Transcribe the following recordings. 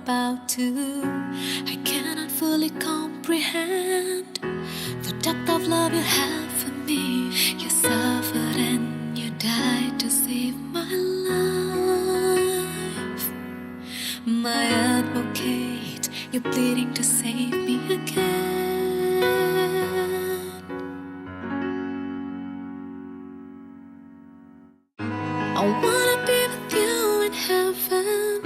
about to. I cannot fully comprehend the depth of love you have for me. You suffered and you died to save my life. My advocate, you're pleading to save me again. I wanna be with you in heaven.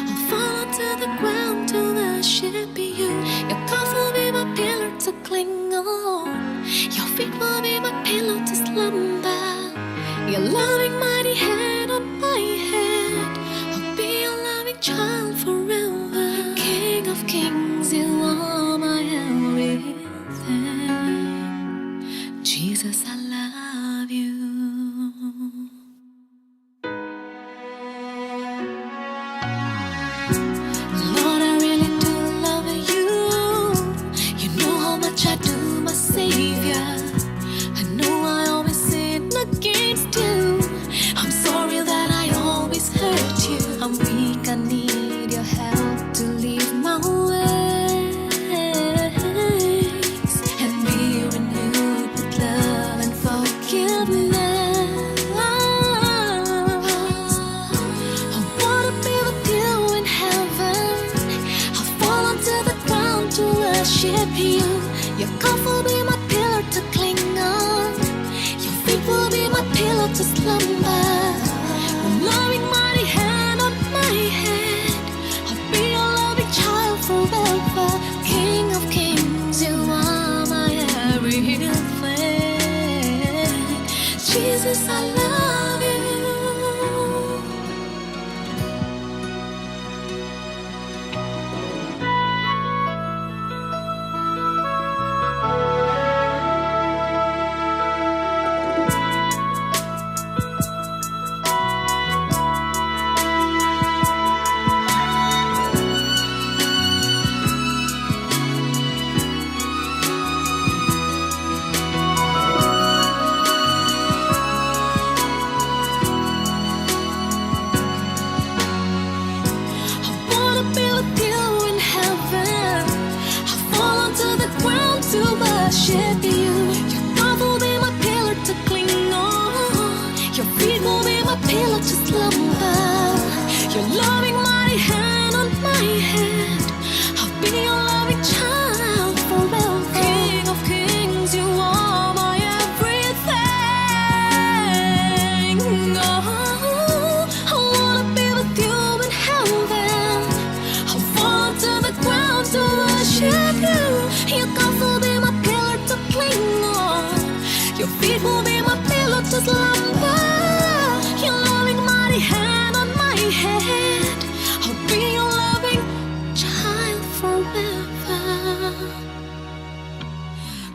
I'll fall to the ground to worship you. Your cause will be my pillar to cling on. Your feet will be my pillow to slumber. Your loving mighty hand on my head. I'll be your loving child forever. King of kings, you are my everything. Jesus, I love you. Lord, I really do love you. You know how much I do, my Savior. I know I always sin against you. I'm sorry that I always hurt you. I'm weak, I need your help to leave my ways and be renewed with love and forgiveness. Worship you. Your cup will be my pillar to cling on. Your feet will be my pillow to slumber. Your loving mighty hand on my head. I'll be your loving child forever. King of kings, you are my everything. Jesus, I love you. To worship you. Your love will be my pillar to cling on. Your feet will be my pillow to slumber. Your loving mighty hand on my head. I'll be your loving child forever. King of kings, you are my everything. Oh, I wanna be with you in heaven. I'll fall to the ground to worship you. Your cup will be my pillar to cling on. Your feet will be my pillow to slumber. Your loving mighty hand on my head. I'll be your loving child forever.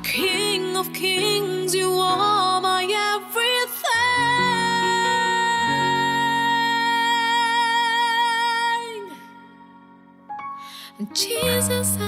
King of kings, you are my everything. Jesus, I